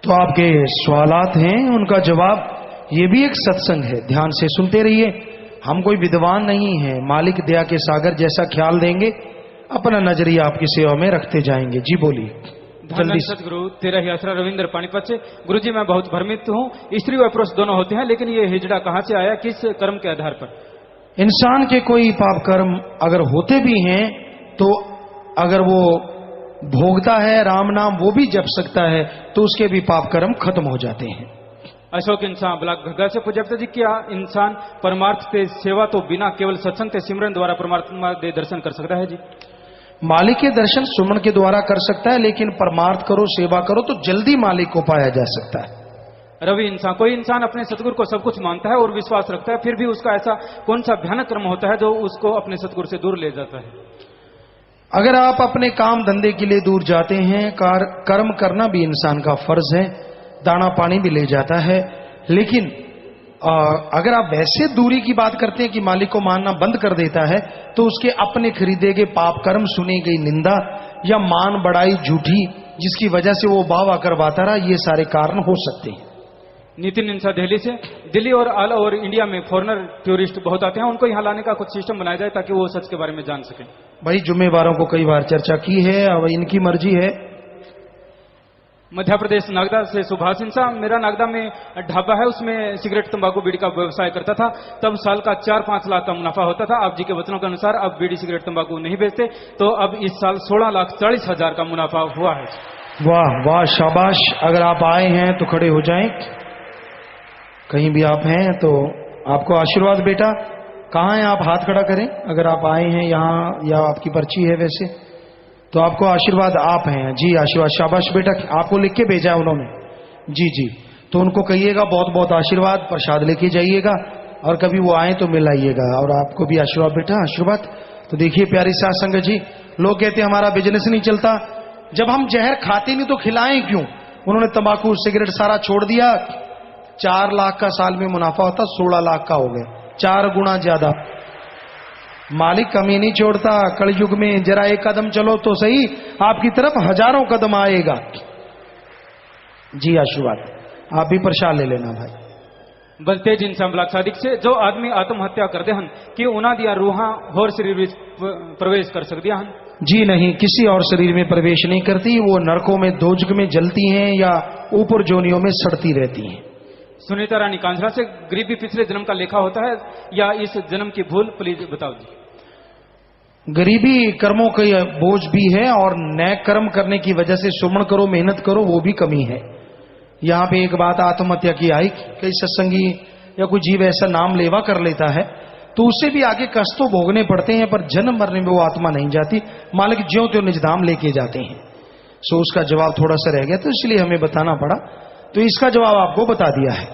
तो आपके सवालात हैं, उनका जवाब, ये भी एक सत्संग है, ध्यान से सुनते रहिए। हम कोई विद्वान नहीं है, मालिक दया के सागर जैसा ख्याल देंगे, अपना नजरिया आपकी सेवा में रखते जाएंगे। जी बोलिए। जल्दी। सतगुरु तेरा ही आसरा रविंद्र पानीपत से। गुरु जी मैं बहुत भ्रमित हूँ, स्त्री व पुरुष दोनों होते हैं, लेकिन ये हिजड़ा कहाँ से आया, किस कर्म के आधार पर? इंसान के कोई पाप कर्म अगर होते भी हैं तो अगर वो भोगता है राम नाम, वो भी जप सकता है, तो उसके भी पाप कर्म खत्म हो जाते हैं। अशोक इंसान ब्लॉक घग्गा से पूजपता जी, क्या इंसान परमार्थ के सेवा तो बिना केवल सत्संग के सिमरन द्वारा परमात्मा के दर्शन कर सकता है जी? मालिक के दर्शन सुमन के द्वारा कर सकता है, लेकिन परमार्थ करो, सेवा करो तो जल्दी मालिक को पाया जा सकता है। रवि इंसान, कोई इंसान अपने सतगुरु को सब कुछ मानता है और विश्वास रखता है, फिर भी उसका ऐसा कौन सा भयानक कर्म होता है जो उसको अपने सतगुरु से दूर ले जाता है? अगर आप अपने काम धंधे के लिए दूर जाते हैं, कर्म करना भी इंसान का फर्ज है, दाना पानी भी ले जाता है, लेकिन अगर आप वैसे दूरी की बात करते हैं कि मालिक को मानना बंद कर देता है, तो उसके अपने खरीदे गए पाप कर्म, सुनी गई निंदा या मान बढ़ाई झूठी, जिसकी वजह से वो वाह करवाता रहा, ये सारे कारण हो सकते हैं। नितिन इंसा दिल्ली से। दिल्ली और ऑल ओवर इंडिया में फॉरेनर टूरिस्ट बहुत आते हैं, उनको यहाँ लाने का कुछ सिस्टम बनाया जाए ताकि वो सच के बारे में जान सकें। भाई जुम्मेवारों को कई बार चर्चा की है, अब इनकी मर्जी है। मध्य प्रदेश नागदा से सुभाष इंसा, मेरा नागदा में ढाबा है, उसमें सिगरेट तंबाकू बीड़ी का व्यवसाय करता था, तब साल का 4-5 लाख का मुनाफा होता था। आप जी के वचनों के अनुसार अब बीड़ी सिगरेट तंबाकू नहीं बेचते, तो अब इस साल 16,40,000 का मुनाफा हुआ है। वाह वाह, शाबाश। अगर आप आए हैं तो खड़े हो जाएं, कहीं भी आप हैं तो आपको आशीर्वाद बेटा। कहाँ हैं आप, हाथ खड़ा करें अगर आप आए हैं यहाँ, या आपकी पर्ची है वैसे, तो आपको आशीर्वाद आप हैं जी, आशीर्वाद, शाबाश बेटा। आपको लिख के भेजा है उन्होंने, जी जी, तो उनको कहिएगा बहुत बहुत आशीर्वाद, प्रसाद लेके जाइएगा और कभी वो आए तो मिल आइएगा, और आपको भी आशीर्वाद बेटा, आशीर्वाद। तो देखिए प्यारी साथ संगत जी, लोग कहते हैं हमारा बिजनेस नहीं चलता, जब हम जहर खाते नहीं तो खिलाएं क्यों? उन्होंने तंबाकू सिगरेट सारा छोड़ दिया, 4 लाख का साल में मुनाफा होता, 16 लाख का हो गया, 4 गुना ज्यादा। मालिक कमी नहीं छोड़ता, कलयुग में जरा एक कदम चलो तो सही, आपकी तरफ हजारों कदम आएगा। जी आशीर्वाद, आप भी प्रसाद ले लेना भाई। बलतेज इंसान ब्लॉक सादिक से, जो आदमी आत्महत्या कर दे हन कि उना दिया रूहा होर शरीर में प्रवेश कर सकती हन? जी नहीं, किसी और शरीर में प्रवेश नहीं करती, वो नरकों में दोजक में जलती हैं या ऊपर जोनियों में सड़ती रहती हैं। सुनीता रानी कांझरा से, गरीबी पिछले जन्म का लेखा होता है या इस जन्म की भूल, प्लीज बताओ जी। गरीबी कर्मों का बोझ भी है, और नए कर्म करने की वजह से सुमन करो, मेहनत करो, वो भी कमी है। यहाँ पे एक बात आत्महत्या की आई, कई सत्संगी या कोई जीव ऐसा नाम लेवा कर लेता है तो उससे भी आगे कष्ट तो भोगने पड़ते हैं, पर जन्म मरने में वो आत्मा नहीं जाती, मालिक ज्यों त्यों निजधाम लेके जाते हैं। सो उसका जवाब थोड़ा सा रह गया, तो इसलिए हमें बताना पड़ा, तो इसका जवाब आपको बता दिया है।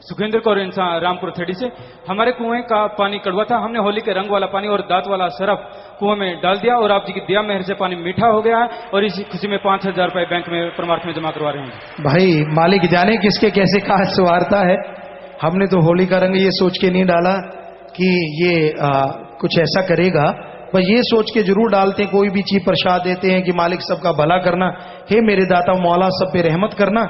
सुखेंद्र कौर इंसान रामपुर थेड़ी से, हमारे कुएं का पानी कड़वा था, हमने होली के रंग वाला पानी और दांत वाला सरफ कुएं में डाल दिया, और आप जी की दया मेहर से पानी मीठा हो गया है, और इसी खुशी में 5,000 रुपए बैंक में परमार्थ में जमा करवा रहे हैं। भाई मालिक जाने किसके कैसे कहा सवारता है, हमने तो होली का रंग ये सोच के नहीं डाला कि ये कुछ ऐसा करेगा, पर ये सोच के जरूर डालते हैं, कोई भी चीज प्रसाद देते हैं कि मालिक सबका भला करना, हे मेरे दाता मौला सब पे रहमत करना।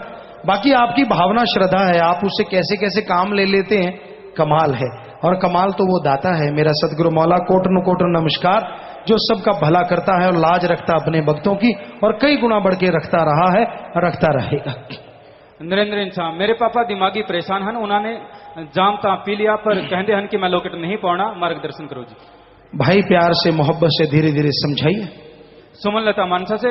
बाकी आपकी भावना श्रद्धा है, आप उससे कैसे कैसे काम ले लेते हैं, कमाल है, और कमाल तो वो दाता है मेरा सतगुरु मौला, कोटन कोटन नमस्कार, जो सबका भला करता है और लाज रखता अपने भक्तों की, और कई गुना बढ़ के रखता रहा है, रखता रहेगा। नरेंद्र इंसान, मेरे पापा दिमागी परेशान हन, उन्होंने जाम ता पी लिया, पर कहते हन कि मैं लॉकेट नहीं पाना, मार्गदर्शन करो जी। भाई प्यार से मोहब्बत से धीरे धीरे समझाइए। सुमन लता मानसा से,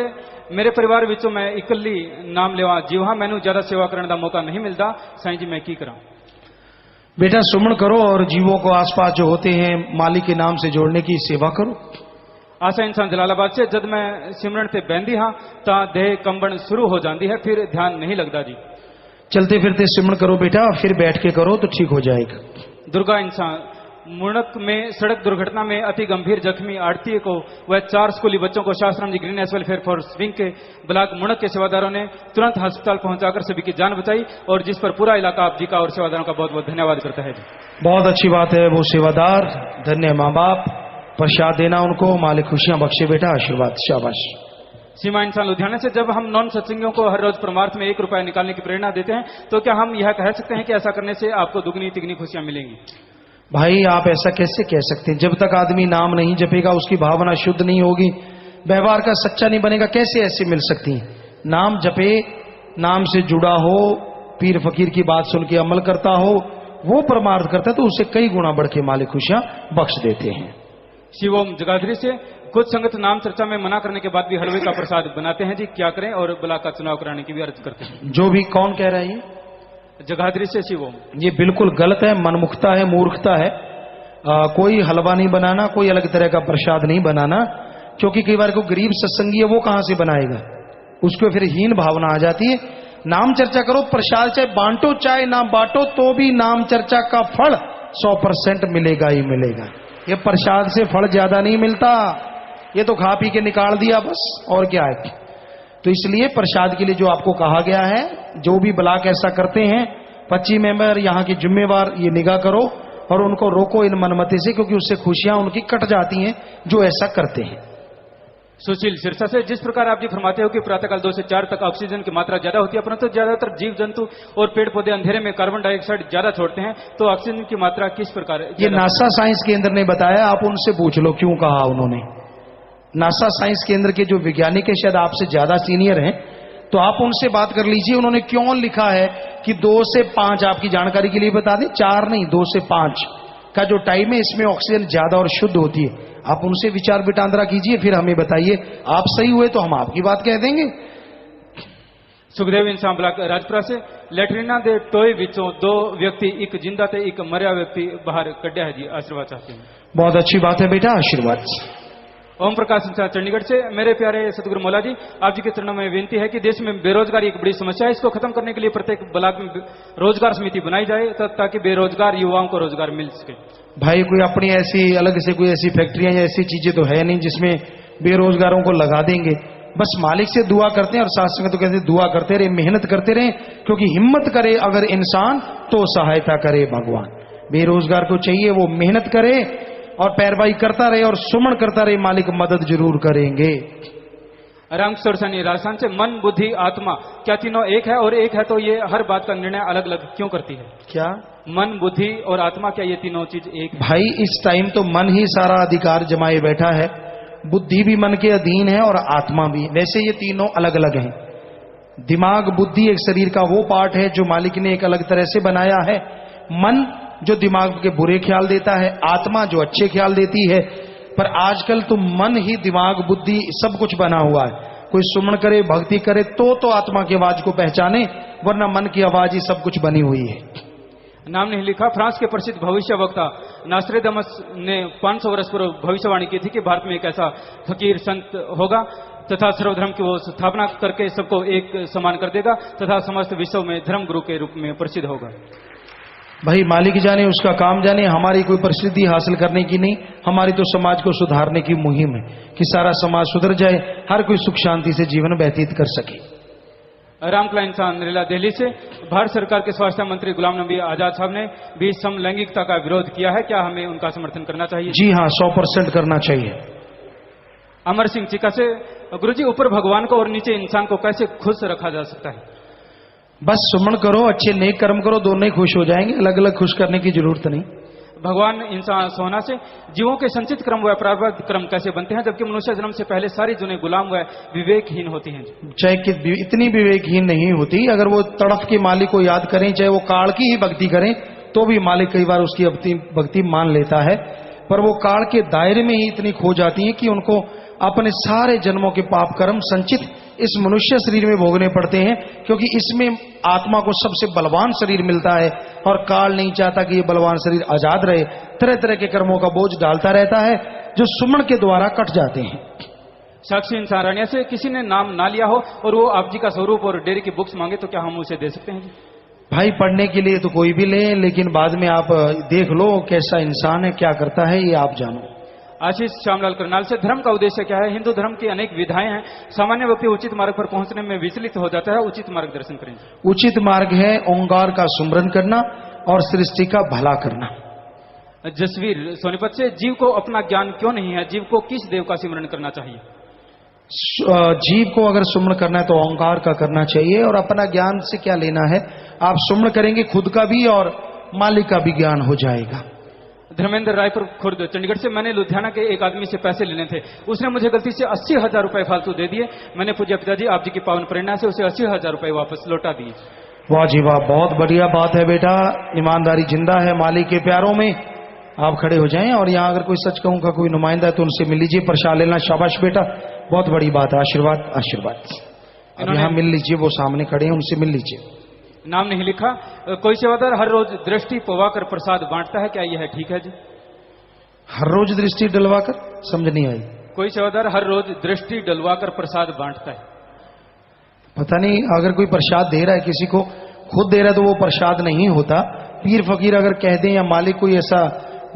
मेरे परिवार विचों मैं इकल्ली नाम लेवा जीव हाँ, मैनू ज्यादा सेवा करने का मौका नहीं मिलता, साईं जी मैं की करा? बेटा सुमन करो और जीवों को आसपास जो होते हैं मालिक के नाम से जोड़ने की सेवा करो। आशा इंसान जलालाबाद से, जब मैं सिमरन से बहंदी हाँ ता देह कंबन शुरू हो जाती है, फिर ध्यान नहीं लगता जी। चलते फिरते सिमरन करो बेटा, फिर बैठ के करो तो ठीक हो जाएगा। दुर्गा इंसान, मुणक में सड़क दुर्घटना में अति गंभीर जख्मी आड़ती को वह 4 स्कूली बच्चों को शास्त्रम ji green S welfare for swing के ब्लॉक मुणक के सेवादारों ने तुरंत अस्पताल पहुंचाकर सभी की जान बचाई, और जिस पर पूरा इलाका आप जी का और सेवादारों का बहुत बहुत धन्यवाद करता है। बहुत अच्छी बात है, वो सेवादार धन्य माँ बाप, प्रसाद देना उनको, मालिक खुशियां बख्शे बेटा, आशीर्वाद, शाबाश। सीमा इंसान लुधियाना से, जब हम नॉन सत्संगियों को हर रोज परमार्थ में 1 रुपया निकालने की प्रेरणा देते हैं तो क्या हम यह कह सकते हैं कि ऐसा करने से आपको दुगनी तिगनी खुशियां मिलेंगी? भाई आप ऐसा कैसे कह सकते हैं? जब तक आदमी नाम नहीं जपेगा, उसकी भावना शुद्ध नहीं होगी, व्यवहार का सच्चा नहीं बनेगा, कैसे ऐसे मिल सकती है? नाम जपे, नाम से जुड़ा हो, पीर फकीर की बात सुन के अमल करता हो, वो परमार्थ करता है तो उसे कई गुना बढ़ के मालिक खुशियां बख्श देते हैं। शिवोम जगाधरी से, कुछ संगत नाम चर्चा में मना करने के बाद भी हलवे का प्रसाद बनाते हैं जी, क्या करें? और ब्लॉक का चुनाव कराने की भी अर्ज करते हैं। जो भी कौन कह रहा है ये? जगाधरी से शिवोम। ये बिल्कुल गलत है, मनमुखता है, मूर्खता है। कोई हलवा नहीं बनाना, कोई अलग तरह का प्रसाद नहीं बनाना, क्योंकि कई बार को गरीब सत्संगी है वो कहां से बनाएगा, उसको फिर हीन भावना आ जाती है। नाम चर्चा करो, प्रसाद चाहे बांटो चाहे ना बांटो, तो भी नाम चर्चा का फल 100% मिलेगा ही मिलेगा। ये प्रसाद से फल ज्यादा नहीं मिलता, ये तो खा पी के निकाल दिया बस, और क्या है। तो इसलिए प्रसाद के लिए जो आपको कहा गया है, जो भी ब्लॉक ऐसा करते हैं, 25 मेंबर यहाँ के जिम्मेवार, ये निगाह करो और उनको रोको इन मनमति से, क्योंकि उससे खुशियां उनकी कट जाती हैं जो ऐसा करते हैं। सुशील सिरसा से, जिस प्रकार आप जी फरमाते हो कि प्रातःकाल 2 से 4 तक ऑक्सीजन की मात्रा ज्यादा होती है, परंतु ज्यादातर जीव जंतु और पेड़ पौधे अंधेरे में कार्बन डाइऑक्साइड ज्यादा छोड़ते हैं, तो ऑक्सीजन की मात्रा किस प्रकार? ये नासा साइंस केंद्र ने बताया, आप उनसे पूछ लो क्यों कहा उन्होंने। नासा साइंस केंद्र के जो वैज्ञानिक है, शायद आपसे ज्यादा सीनियर हैं, तो आप उनसे बात कर लीजिए उन्होंने क्यों लिखा है कि 2 से 5, आपकी जानकारी के लिए बता दें, 4 नहीं 2 से 5 का जो टाइम है, इसमें ऑक्सीजन ज्यादा और शुद्ध होती है। आप उनसे विचार विटांद्रा कीजिए, फिर हमें बताइए। आप सही हुए तो हम आपकी बात कह देंगे। सुखदेव इंसान ब्लॉक राजपुरा से, लैट्रिना दे टोए विचों 2 व्यक्ति, एक जिंदा थे एक मरिया व्यक्ति बाहर कड्या है जी, आशीर्वाद चाहते हैं। बहुत अच्छी बात है बेटा, आशीर्वाद। ओम प्रकाश इंसान चंडीगढ़ से, मेरे प्यारे सतगुरु मौला जी, आप जी के चरणों में विनती है कि देश में बेरोजगारी एक बड़ी समस्या है, इसको खत्म करने के लिए प्रत्येक ब्लॉक में रोजगार समिति बनाई जाए ताकि बेरोजगार युवाओं को रोजगार मिल सके। भाई कोई अपनी ऐसी अलग से कोई ऐसी फैक्ट्रियां या ऐसी चीजें तो है नहीं जिसमें बेरोजगारों को लगा देंगे। बस मालिक से दुआ करते हैं, और शास्त्र में तो कहते हैं दुआ करते रहे, मेहनत करते रहे, क्योंकि हिम्मत करे अगर इंसान तो सहायता करे भगवान। बेरोजगार को चाहिए वो मेहनत करे और पैरवाई करता रहे और सुमन करता रहे, मालिक मदद जरूर करेंगे। रामकिशोर सैनी राजस्थान से, मन बुद्धि आत्मा क्या तीनों एक है? और एक है तो ये हर बात का निर्णय अलग अलग क्यों करती है? क्या मन बुद्धि और आत्मा, क्या ये तीनों चीज एक है? भाई इस टाइम तो मन ही सारा अधिकार जमाए बैठा है, बुद्धि भी मन के अधीन है और आत्मा भी। वैसे ये तीनों अलग अलग हैं। दिमाग बुद्धि एक शरीर का वो पार्ट है जो मालिक ने एक अलग तरह से बनाया है। मन जो दिमाग के बुरे ख्याल देता है, आत्मा जो अच्छे ख्याल देती है। पर आजकल तो मन ही दिमाग बुद्धि सब कुछ बना हुआ है। कोई सुमन करे भक्ति करे तो आत्मा की आवाज को पहचाने, वरना मन की आवाज ही सब कुछ बनी हुई है। नाम नहीं लिखा। फ्रांस के प्रसिद्ध भविष्य वक्ता नास्ट्रेडमस ने 500 वर्ष पूर्व भविष्यवाणी की थी कि भारत में एक ऐसा फकीर संत होगा तथा सर्वधर्म की वो स्थापना करके सबको एक समान कर देगा तथा समस्त विश्व में धर्म गुरु के रूप में प्रसिद्ध होगा। भाई मालिक जाने, उसका काम जाने, हमारी कोई प्रसिद्धि हासिल करने की नहीं, हमारी तो समाज को सुधारने की मुहिम है कि सारा समाज सुधर जाए, हर कोई सुख शांति से जीवन व्यतीत कर सके। रामकला इंसान नरेला दिल्ली से, भारत सरकार के स्वास्थ्य मंत्री गुलाम नबी आजाद साहब ने भी समलैंगिकता का विरोध किया है, क्या हमें उनका समर्थन करना चाहिए? जी हाँ, 100% करना चाहिए। अमर सिंह चिका से, गुरुजी ऊपर भगवान को और नीचे इंसान को कैसे खुश रखा जा सकता है? बस सुमन करो, अच्छे नेक कर्म करो, दोनों ही खुश हो जाएंगे, अलग अलग खुश करने की जरूरत नहीं। भगवान इंसान सोना से, जीवों के संचित क्रम व प्रारब्ध क्रम कैसे बनते हैं जबकि मनुष्य जन्म से पहले सारी जुने गुलाम व विवेकहीन होती हैं? चाहे कि इतनी विवेकहीन नहीं होती, अगर वो तड़फ के मालिक को याद करें, चाहे वो काल की ही भक्ति करें, तो भी मालिक कई बार उसकी भक्ति मान लेता है। पर वो काल के दायरे में ही इतनी खो जाती है कि उनको अपने सारे जन्मों के पाप कर्म संचित इस मनुष्य शरीर में भोगने पड़ते हैं, क्योंकि इसमें आत्मा को सबसे बलवान शरीर मिलता है और काल नहीं चाहता कि ये बलवान शरीर आजाद रहे, तरह तरह के कर्मों का बोझ डालता रहता है जो सुमन के द्वारा कट जाते हैं। साक्षी इंसान रानिया से, किसी ने नाम ना लिया हो और वो आप जी का स्वरूप और डेयरी की बुक्स मांगे तो क्या हम उसे दे सकते हैं? भाई पढ़ने के लिए तो कोई भी ले, लेकिन बाद में आप देख लो कैसा इंसान है, क्या करता है, ये आप जानो। आशीष श्यामलाल करनाल से, धर्म का उद्देश्य क्या है? हिंदू धर्म की अनेक विधाएं हैं, सामान्य व्यक्ति उचित मार्ग पर पहुंचने में विचलित हो जाता है, उचित मार्गदर्शन करें। उचित मार्ग है ओंकार का सुमरन करना और सृष्टि का भला करना। जसवीर सोनीपत से, जीव को अपना ज्ञान क्यों नहीं है? जीव को किस देव का सिमरन करना चाहिए? जीव को अगर सुमन करना है तो ओंकार का करना चाहिए, और अपना ज्ञान से क्या लेना है, आप सुमन करेंगे खुद का भी और मालिक का भी ज्ञान हो जाएगा। धर्मेंद्र रायपुर खुर्द चंडीगढ़ से, मैंने लुधियाना के एक आदमी से पैसे लेने थे, उसने मुझे गलती से 80,000 रुपए फालतू दे दिए। मैंने पूछा पिताजी आप जी की पावन प्रेरणा से उसे 80,000 रुपए वापस लौटा दिए। वाह जी वाह, बहुत बढ़िया बात है बेटा, ईमानदारी जिंदा है मालिक के प्यारों में। आप खड़े हो जाएं, और यहाँ अगर कोई सच कहूं का कोई नुमाइंदा है तो उनसे मिल लीजिए, प्रसाद लेना। शाबाश बेटा, बहुत बड़ी बात है, आशीर्वाद आशीर्वाद। अब यहाँ मिल लीजिए, वो सामने खड़े हैं, उनसे मिल लीजिए। नाम नहीं लिखा। कोई सेवादार हर रोज दृष्टि पवाकर प्रसाद बांटता है, क्या यह ठीक है जी? हर रोज दृष्टि डलवाकर, समझ नहीं आई। कोई सेवादार हर रोज दृष्टि डलवाकर प्रसाद बांटता है। पता नहीं, अगर कोई प्रसाद दे रहा है किसी को, खुद दे रहा है तो वो प्रसाद नहीं होता। पीर फकीर अगर कह दें या मालिक कोई ऐसा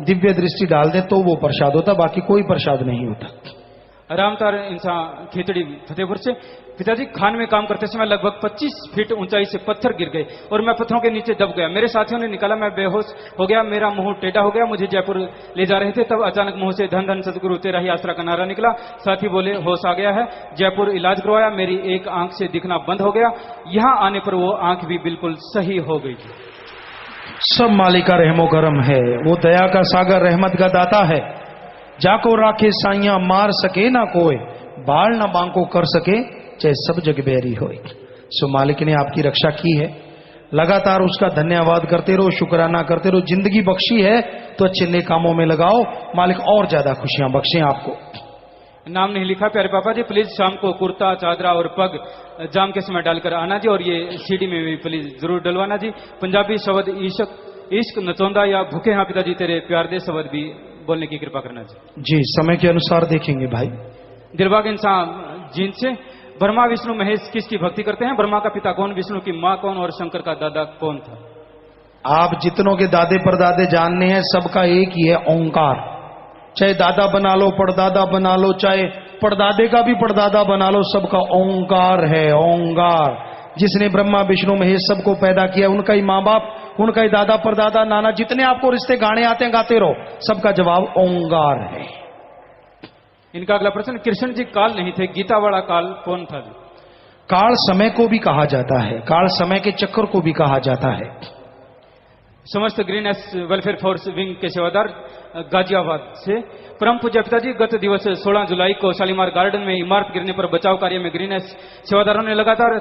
दिव्य दृष्टि डाल दे तो वो प्रसाद होता, बाकी कोई प्रसाद नहीं होता। रामतार इंसान खेतड़ी फतेहपुर से, पिताजी खान में काम करते समय लगभग 25 फीट ऊंचाई से पत्थर गिर गए और मैं पत्थरों के नीचे दब गया। मेरे साथियों ने निकाला, मैं बेहोश हो गया, मेरा मुंह टेढ़ा हो गया। मुझे जयपुर ले जा रहे थे, तब अचानक मुंह से धन धन सतगुरु तेरा ही आसरा का नारा निकला। साथी बोले होश आ गया है। जयपुर इलाज करवाया, मेरी एक आंख से दिखना बंद हो गया। यहाँ आने पर वो आंख भी बिल्कुल सही हो गई। सब मालिक का रहमो करम है, वो दया का सागर रहमत का दाता है। जाको राखे साइया मार सके ना कोई, बाल ना बांको कर सके चाहे सब जग बैरी होए। सो मालिक ने आपकी रक्षा की है, लगातार उसका धन्यवाद करते रहो, शुक्राना करते रहो। जिंदगी बख्शी है तो अच्छे नेक कामों में लगाओ, मालिक और ज्यादा खुशियां बख्शे आपको। नाम नहीं लिखा। प्यारे पापा जी प्लीज शाम को कुर्ता चादरा और पग जाम के समय डालकर आना जी, और ये सीढ़ी में भी प्लीज जरूर डलवाना जी। पंजाबी शब्द इश्क नचौंदा या भूखे हाँ पिताजी तेरे प्यार दे शब्द भी बोलने की कृपा करना जी। समय के अनुसार देखेंगे भाई। दिलबाग इंसान जींद से, ब्रह्मा विष्णु महेश किसकी भक्ति करते हैं? ब्रह्मा का पिता कौन, विष्णु की माँ कौन और शंकर का दादा कौन था? आप जितनों के दादे परदादे जानने हैं, सबका एक ही है, ओंकार। चाहे दादा बना लो, पड़दादा बना लो, चाहे पड़दादे का भी पड़दादा बना लो, सबका ओंकार है। ओंकार जिसने ब्रह्मा विष्णु महेश सबको पैदा किया, उनका ही माँ बाप, उनका ही दादा परदादा नाना, जितने आपको रिश्ते गाने आते हैं गाते रहो, सबका जवाब ओंकार है। इनका अगला प्रश्न, कृष्ण जी काल नहीं थे, गीता वाला काल कौन था? काल समय को भी कहा जाता है, काल समय के चक्कर को भी कहा जाता है। समस्त green S welfare force wing के सेवादार गाजियाबाद से, परम पूज्य पिताजी गत दिवस 16 जुलाई को शालीमार गार्डन में इमारत गिरने पर बचाव कार्य में ग्रीन एस सेवादारों ने लगातार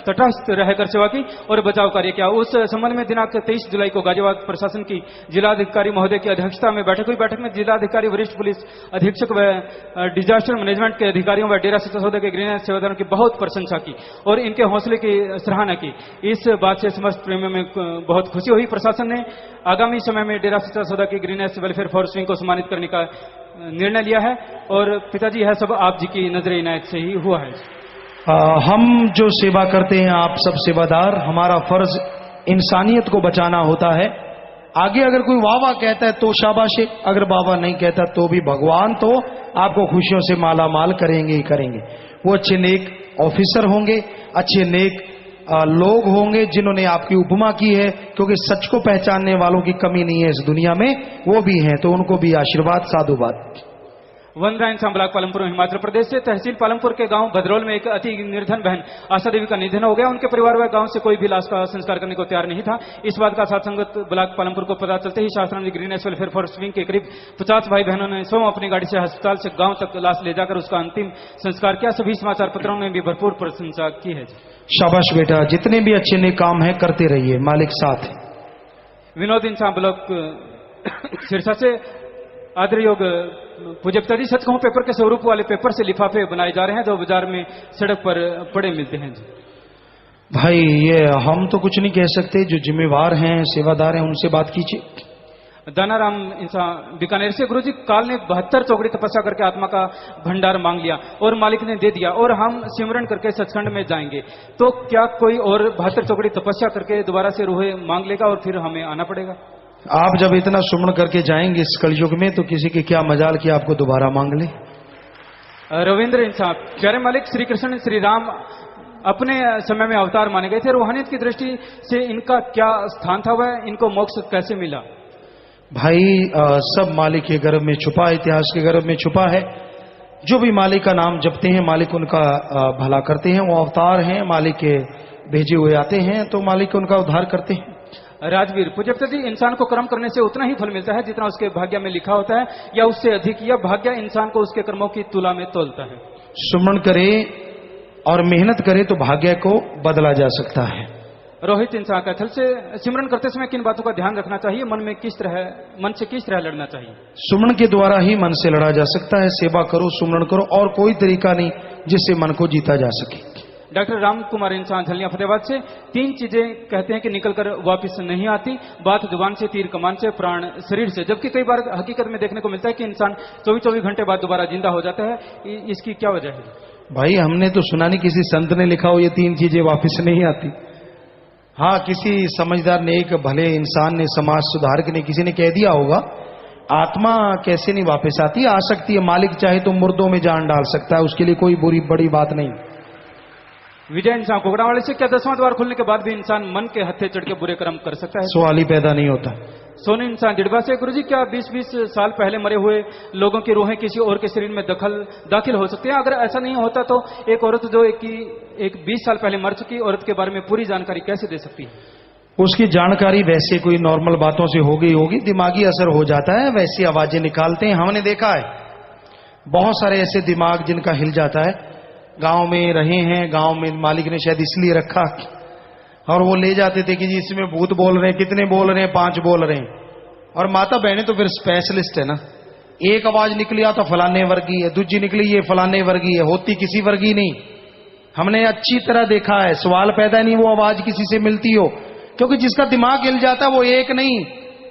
तटस्थ रहकर सेवा की और बचाव कार्य किया। उस संबंध में दिनांक 23 जुलाई को गाजियाबाद प्रशासन की जिलाधिकारी महोदय की अध्यक्षता में बैठक हुई। बैठक में जिलाधिकारी, वरिष्ठ पुलिस अधीक्षक व डिजास्टर मैनेजमेंट के अधिकारियों व डेरा सच्चा सौदा के ग्रीन एस सेवादारों की बहुत प्रशंसा की और इनके हौसले की सराहना की। इस बात से समस्त प्रेमियों में बहुत खुशी हुई। प्रशासन ने आगामी समय में डेरा सच्चा सौदा की green S welfare force wing को सम्मानित करने का निर्णय लिया है और पिताजी यह सब आप जी की नजर इनायत से ही हुआ है। हम जो सेवा करते हैं, आप सब सेवादार, हमारा फर्ज इंसानियत को बचाना होता है। आगे अगर कोई वाह वाह कहता है तो शाबाश है, अगर वाह नहीं कहता तो भी भगवान तो आपको खुशियों से माला माल करेंगे ही करेंगे। वो अच्छे नेक ऑफिसर होंगे, अच्छे नेक लोग होंगे जिन्होंने आपकी उपमा की है, क्योंकि सच को पहचानने वालों की कमी नहीं है इस दुनिया में, वो भी हैं, तो उनको भी आशीर्वाद साधुवाद। वनरायन शाम ब्लॉक पालमपुर हिमाचल प्रदेश से, तहसील पालमपुर के गांव भद्रोल में एक अति निर्धन बहन आशा देवी का निधन हो गया। उनके परिवार व गांव से कोई भी लाश का संस्कार करने को तैयार नहीं था। इस बात का साथ संगत ब्लॉक पालमपुर को पता चलते ही शास्त्राम ji green S welfare force wing के करीब 50 भाई बहनों ने स्वयं अपनी गाड़ी से अस्पताल से गाँव तक लाश ले जाकर उसका अंतिम संस्कार किया। सभी समाचार पत्रों ने भी भरपूर प्रशंसा की है। शाबाश बेटा, जितने भी अच्छे नेक काम है करते रहिए, मालिक साथ है। विनोद इंसान ब्लॉक सिरसा से, आदर योग पूज्य पिताजी सच कहूं पेपर के स्वरूप वाले पेपर से लिफाफे बनाए जा रहे हैं जो बाजार में सड़क पर पड़े मिलते हैं जी। भाई ये हम तो कुछ नहीं कह सकते, जो जिम्मेवार हैं सेवादार हैं उनसे बात कीजिए। दानाराम इंसान बीकानेर से, गुरुजी काल ने 72 चौकड़ी तपस्या करके आत्मा का भंडार मांग लिया और मालिक ने दे दिया और हम सिमरन करके सचखंड में जाएंगे, तो क्या कोई और 72 चौकड़ी तपस्या करके दोबारा से रूहे मांग लेगा और फिर हमें आना पड़ेगा? आप जब इतना सुमन करके जाएंगे इस कलयुग में, तो किसी की क्या मजाल कि आपको दोबारा मांग ले। रविंद्र इंसान, प्यारे मालिक श्री कृष्ण श्री राम अपने समय में अवतार माने गए थे, रूहानियत की दृष्टि से इनका क्या स्थान था, वह इनको मोक्ष कैसे मिला? भाई सब मालिक के गर्भ में छुपा, इतिहास के गर्भ में छुपा है। जो भी मालिक का नाम जपते हैं मालिक उनका भला करते हैं। वो अवतार हैं, मालिक के भेजे हुए आते हैं तो मालिक उनका उद्धार करते हैं। राजवीर पूज्यप्त जी, इंसान को कर्म करने से उतना ही फल मिलता है जितना उसके भाग्य में लिखा होता है, या उससे अधिक, या भाग्य इंसान को उसके कर्मों की तुला में तोलता है? सुमरण करे और मेहनत करे तो भाग्य को बदला जा सकता है। रोहित इंसान का थल से सिमरन करते समय किन बातों का ध्यान रखना चाहिए? मन से किस तरह लड़ना चाहिए? सुमरण के द्वारा ही मन से लड़ा जा सकता है। सेवा करो, सुमरण करो, और कोई तरीका नहीं जिससे मन को जीता जा सके। डॉक्टर राम कुमार इंसान झलिया फतेहाबाद से 3 चीजें कहते हैं कि निकलकर वापस नहीं आती। बात जुबान से, तीर कमान से, प्राण शरीर से। जबकि कई बार हकीकत में देखने को मिलता है कि इंसान 24 घंटे बाद दोबारा जिंदा हो जाता है। इसकी क्या वजह है? भाई हमने तो सुना नहीं किसी संत ने लिखा हो ये 3 चीजें वापस नहीं आती। हाँ, किसी समझदार ने, एक भले इंसान ने, समाज सुधारक ने, किसी ने कह दिया होगा। आत्मा कैसे नहीं वापस आती? आ सकती है। मालिक चाहे तो मुर्दों में जान डाल सकता है, उसके लिए कोई बड़ी बात नहीं। विजय इंसान कोगड़ावाले से, क्या 10वां द्वार खुलने के बाद भी इंसान मन के हत्थे चढ़ के बुरे कर्म कर सकता है? सवाल ही पैदा नहीं होता। सोने इंसान डिडबा से, गुरुजी क्या 20-20 साल पहले मरे हुए लोगों की रूहें किसी और के शरीर में दाखिल हो सकती है? अगर ऐसा नहीं होता तो एक औरत जो एक 20 साल पहले मर चुकी औरत के बारे में पूरी जानकारी कैसे दे सकती है? उसकी जानकारी वैसे कोई नॉर्मल बातों से हो गई होगी, दिमागी असर हो जाता है, वैसी आवाजें निकालते हैं। हमने देखा है बहुत सारे ऐसे दिमाग जिनका हिल जाता है। गांव में रहे हैं, गांव में मालिक ने शायद इसलिए रखा, और वो ले जाते थे कि जी इसमें भूत बोल रहे हैं, कितने बोल रहे हैं, 5 बोल रहे हैं। और माता बहनें तो फिर स्पेशलिस्ट है ना। एक आवाज निकली तो फलाने वर्गी है, दूसरी निकली ये फलाने वर्गी है, होती किसी वर्गी नहीं। हमने अच्छी तरह देखा है। सवाल पैदा नहीं वो आवाज किसी से मिलती हो, क्योंकि जिसका दिमाग हिल जाता है वो एक नहीं,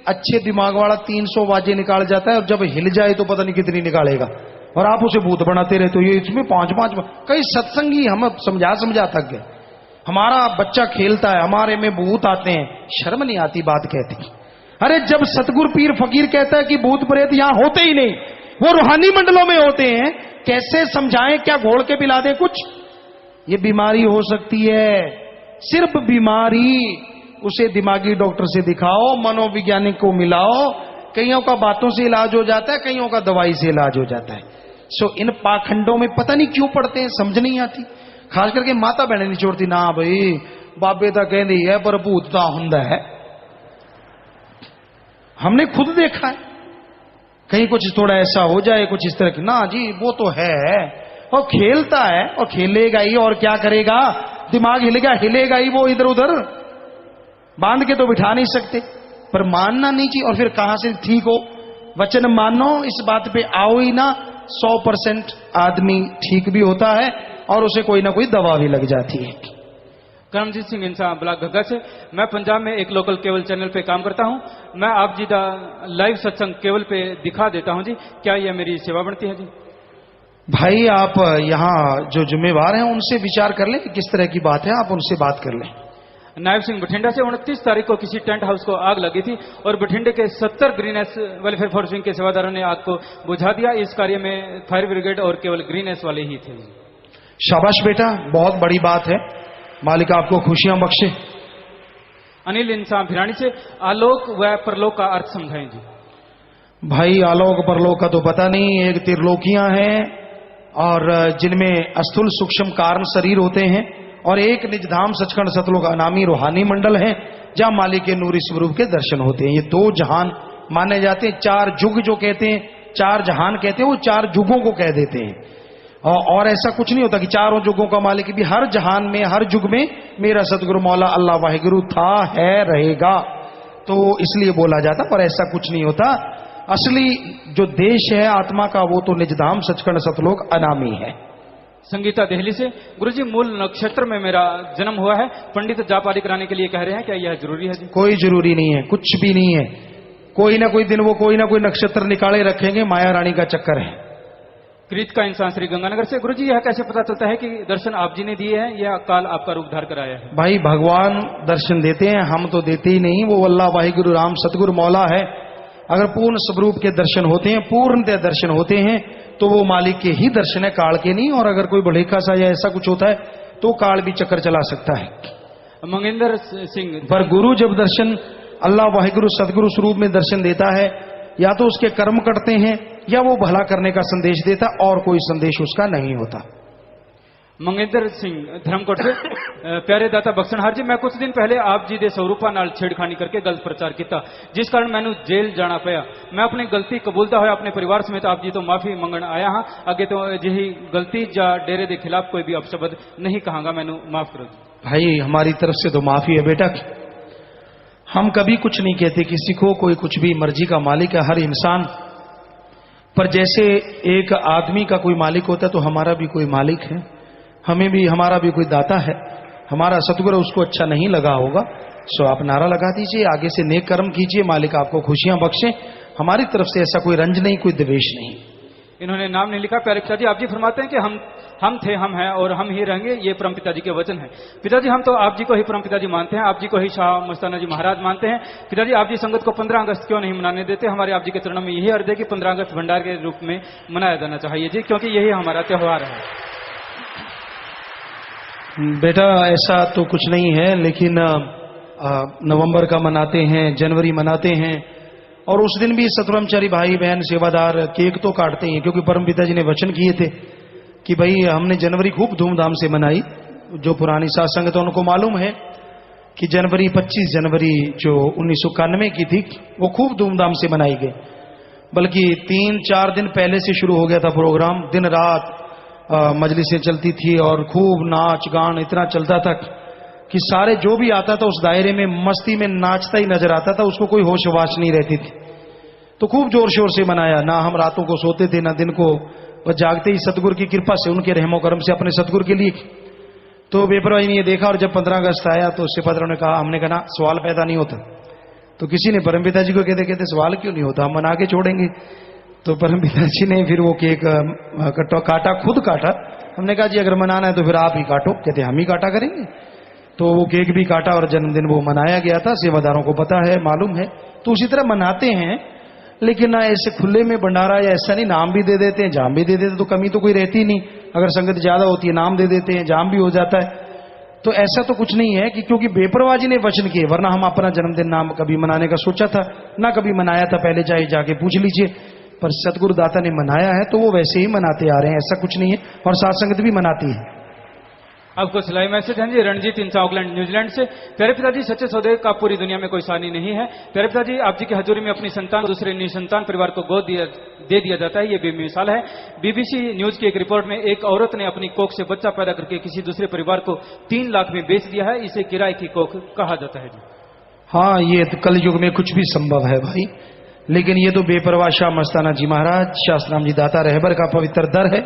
अच्छे दिमाग वाला 300 आवाजें निकाल जाता है, और जब हिल जाए तो पता नहीं कितनी निकालेगा, और आप उसे भूत बनाते रहते हो। ये इसमें 5-5 कई सत्संगी हम समझा थक गए। हमारा बच्चा खेलता है, हमारे में भूत आते हैं, शर्म नहीं आती बात कहती। अरे जब सतगुरु पीर फकीर कहता है कि भूत प्रेत यहां होते ही नहीं, वो रूहानी मंडलों में होते हैं, कैसे समझाएं? क्या घोल के पिला दे कुछ? ये बीमारी हो सकती है, सिर्फ बीमारी। उसे दिमागी डॉक्टर से दिखाओ, मनोवैज्ञानिक को मिलाओ। कईयों का बातों से इलाज हो जाता है, कईयों का दवाई से इलाज हो जाता है। सो इन पाखंडों में पता नहीं क्यों पड़ते हैं, समझ नहीं आती। खास करके माता बहने नहीं छोड़ती ना भाई, बाबे तो कहती है पर भूत तो हुंदा है। हमने खुद देखा है, कहीं कुछ थोड़ा ऐसा हो जाए, कुछ इस तरह की, ना जी वो तो है, और खेलता है और खेलेगा ही, और क्या करेगा? दिमाग हिलेगा ही वो इधर उधर, बांध के तो बिठा नहीं सकते। पर मानना नहीं चाहिए। और फिर कहां से ठीक हो? वचन मानो, इस बात पे आओ ही ना। 100% आदमी ठीक भी होता है और उसे कोई ना कोई दवा भी लग जाती है। करमजीत सिंह इंसान ब्लॉक घग्गा से, मैं पंजाब में एक लोकल केबल चैनल पे काम करता हूं। मैं आप जी का लाइव सत्संग केबल पे दिखा देता हूं जी, क्या यह मेरी सेवा बनती है जी? भाई आप यहाँ जो जिम्मेवार हैं उनसे विचार कर लें, किस तरह की बात है, आप उनसे बात कर लें। नायब सिंह बठिंडा से, 29 तारीख को किसी टेंट हाउस को आग लगी थी और बठिंडे के 70 ग्रीनेस वेलफेयर फोर्स विंग के सेवादारों ने आग को बुझा दिया। इस कार्य में फायर ब्रिगेड और केवल ग्रीनेस वाले ही थे। शाबाश बेटा, बहुत बड़ी बात है, मालिक आपको खुशियां बख्शे। अनिल इंसान भिरानी से, आलोक व परलोक का अर्थ समझाएं जी। भाई आलोक परलोक का तो पता नहीं, एक त्रिलोकियां हैं और जिनमें स्थूल सूक्ष्म कारण शरीर होते हैं, और एक निजधाम सचखंड सतलोक अनामी रूहानी मंडल है जहां मालिक के नूरी स्वरूप के दर्शन होते हैं। ये 2 जहान माने जाते हैं। 4 युग जो कहते हैं, 4 जहान कहते हैं, वो 4 युगों को कह देते हैं। और ऐसा कुछ नहीं होता कि चारों युगों का मालिक भी हर जहान में, हर युग में मेरा सतगुरु मौला अल्लाह वाहिगुरु था, है, रहेगा, तो इसलिए बोला जाता। पर ऐसा कुछ नहीं होता। असली जो देश है आत्मा का, वो तो निजधाम सचखंड सतलोक अनामी है। संगीता दिल्ली से, गुरुजी मूल नक्षत्र में मेरा जन्म हुआ है, पंडित जाप आदि कराने के लिए कह रहे हैं, क्या यह जरूरी है जी? कोई जरूरी नहीं है, कुछ भी नहीं है। कोई ना कोई दिन वो कोई ना कोई नक्षत्र निकाले रखेंगे, माया रानी का चक्कर है। कृत का इंसान श्री गंगानगर से, गुरुजी यह कैसे पता चलता है कि दर्शन आप जी ने दिए हैं या काल आपका रूप धार कर आया है? भाई भगवान दर्शन देते हैं, हम तो देते ही नहीं। वो अल्लाह वाहिगुरु राम सतगुरु मौला है। अगर पूर्ण स्वरूप के दर्शन होते हैं, पूर्णतः दर्शन होते हैं, तो वो मालिक के ही दर्शन है, काल के नहीं। और अगर कोई बढ़ेका सा या ऐसा कुछ होता है तो काल भी चक्कर चला सकता है। मंगेंद्र सिंह, पर गुरु जब दर्शन अल्लाह वाहिगुरु सतगुरु स्वरूप में दर्शन देता है या तो उसके कर्म कटते हैं या वो भला करने का संदेश देता, और कोई संदेश उसका नहीं होता। मंगेंद्र सिंह धर्मकोट से प्यारे दाता बख्शनहार जी, मैं कुछ दिन पहले आप जी दे स्वरूपा नाल छेड़खानी करके गलत प्रचार किया, जिस कारण मैनू जेल जाना पाया। मैं अपनी गलती कबूलता हुआ अपने परिवार समेत आप जी तो माफी मंगण आया हाँ। अगे तो अजिही गलती या डेरे के खिलाफ कोई भी अपशब्द नहीं कहांगा, मैनू माफ करो जी। भाई हमारी तरफ से तो माफी है बेटा, हम कभी कुछ नहीं कहते किसी को, कोई कुछ भी, मर्जी का मालिक है हर इंसान। पर जैसे एक आदमी का कोई मालिक होता है तो हमारा भी कोई मालिक है, हमें भी, हमारा भी कोई दाता है। हमारा सतगुरु उसको अच्छा नहीं लगा होगा, सो आप नारा लगा दीजिए, आगे से नेक कर्म कीजिए, मालिक आपको खुशियां बख्शे। हमारी तरफ से ऐसा कोई रंज नहीं, कोई द्वेष नहीं। इन्होंने नाम नहीं लिखा। प्यारे पिताजी, आप जी फरमाते हैं कि हम थे, हम हैं और हम ही रहेंगे, ये परम पिताजी के वचन है। पिताजी हम तो आप जी को ही परम पिताजी मानते हैं, आप जी को ही शाह मस्ताना जी महाराज मानते हैं। पिताजी आप जी संगत को 15 अगस्त क्यों नहीं मनाने देते? हमारे आप जी के चरणों में यही अर्ज है कि 15 अगस्त भंडार के रूप में मनाया जाना चाहिए जी, क्योंकि यही हमारा त्योहार है। बेटा ऐसा तो कुछ नहीं है, लेकिन नवंबर का मनाते हैं, जनवरी मनाते हैं, और उस दिन भी सतब्रह्मचारी भाई बहन सेवादार केक तो काटते हैं, क्योंकि परम पिताजी ने वचन किए थे कि भाई हमने जनवरी खूब धूमधाम से मनाई। जो पुरानी सात संगत है उनको मालूम है कि जनवरी 25 जनवरी जो 1991 की थी वो खूब धूमधाम से मनाई गई, बल्कि 3-4 दिन पहले से शुरू हो गया था प्रोग्राम। दिन रात मजलिसें चलती थी और खूब नाच गान इतना चलता था कि सारे जो भी आता था उस दायरे में मस्ती में नाचता ही नजर आता था, उसको कोई होश वाश नहीं रहती थी। तो खूब जोर शोर से मनाया, ना हम रातों को सोते थे ना दिन को, बस जागते ही सतगुरु की कृपा से, उनके रहमो करम से अपने सतगुरु के लिए। तो बेपरवाही ने ये देखा, और जब 15 अगस्त आया तो उससे पत्रों ने कहा, हमने कहा ना सवाल पैदा नहीं होता। तो किसी ने परम पिताजी को कहते कहते सवाल क्यों नहीं होता, हम मना के छोड़ेंगे। तो परम पिताजी ने फिर वो केक काटा, खुद काटा। हमने कहा जी अगर मनाना है तो फिर आप ही काटो, कहते हम ही काटा करेंगे। तो वो केक भी काटा और जन्मदिन वो मनाया गया था, सेवादारों को पता है, मालूम है। तो उसी तरह मनाते हैं, लेकिन ना ऐसे खुले में भंडारा या ऐसा नहीं, नाम भी दे देते हैं, जाम भी दे देते हैं, तो कमी तो कोई रहती नहीं। अगर संगत ज्यादा होती है नाम दे देते हैं, जाम भी हो जाता है। तो ऐसा तो कुछ नहीं है कि क्योंकि बेपरवाह जी ने वचन किए, वरना हम अपना जन्मदिन नाम कभी मनाने का सोचा था ना कभी मनाया था, पहले चाहे जाके पूछ लीजिए। पर सतगुरु दाता ने मनाया है तो वो वैसे ही मनाते आ रहे हैं, ऐसा कुछ नहीं है। और साथ संगत भी मनाती है। आपको सिलाई मैसेज है जी रणजीत इंसा ऑकलैंड न्यूजीलैंड से। प्यारे पिताजी सच्चे सौदे का पूरी दुनिया में कोई सानी नहीं है। प्यारे पिताजी आप जी की हजूरी में अपनी संतान दूसरे निसंतान परिवार को गोद दे दिया जाता है, ये बेमिसाल है। बीबीसी न्यूज की एक रिपोर्ट में एक औरत ने अपनी कोख से बच्चा पैदा करके किसी दूसरे परिवार को 3 लाख में बेच दिया है, इसे किराए की कोख कहा जाता है जी। हाँ, ये कलयुग में कुछ भी संभव है भाई, लेकिन ये तो बेपरवाह शाह मस्ताना जी महाराज, शास्त्राम जी दाता रहबर का पवित्र दर है।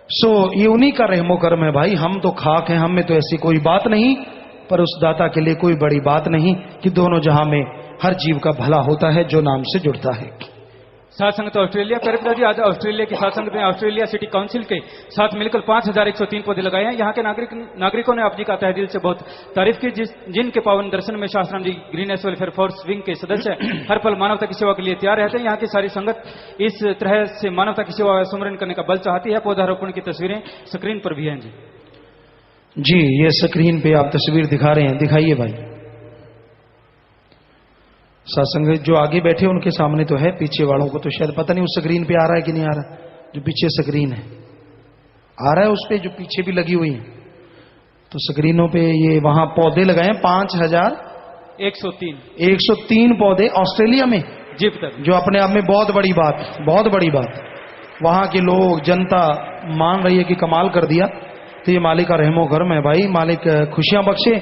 सो ये उन्हीं का रहमो कर्म है भाई, हम तो खाक हैं, हम में तो ऐसी कोई बात नहीं। पर उस दाता के लिए कोई बड़ी बात नहीं कि दोनों जहां में हर जीव का भला होता है जो नाम से जुड़ता है। सात संगत ऑस्ट्रेलिया। प्यारे पिताजी आज ऑस्ट्रेलिया की सात संगत ने ऑस्ट्रेलिया सिटी काउंसिल के साथ मिलकर 5103 पौधे लगाए हैं। यहाँ के नागरिकों ने आप जी का तहे दिल से बहुत तारीफ की, जिनके पावन दर्शन में शास्त्राम जी ग्रीनेस वेलफेयर फोर्स विंग के सदस्य हर पल मानवता की सेवा के लिए तैयार रहते हैं। यहाँ की सारी संगत इस तरह से मानवता की सेवा सुमरन करने का बल चाहती है। पौधारोपण की तस्वीरें स्क्रीन पर भी हैं जी। ये स्क्रीन पे आप तस्वीर दिखा रहे हैं, दिखाइए भाई। सत्संग जो आगे बैठे उनके सामने तो है, पीछे वालों को तो शायद पता नहीं उस स्क्रीन पे आ रहा है कि नहीं आ रहा। जो पीछे स्क्रीन है आ रहा है, उस पे जो पीछे भी लगी हुई है, तो स्क्रीनों पे ये वहां पौधे लगाए हैं 5103 पौधे ऑस्ट्रेलिया में जी पिता, जो अपने आप में बहुत बड़ी बात। वहां के लोग जनता मान रही है कि कमाल कर दिया। तो ये मालिक का रहमो कर्म है भाई, मालिक खुशियां बख्शे,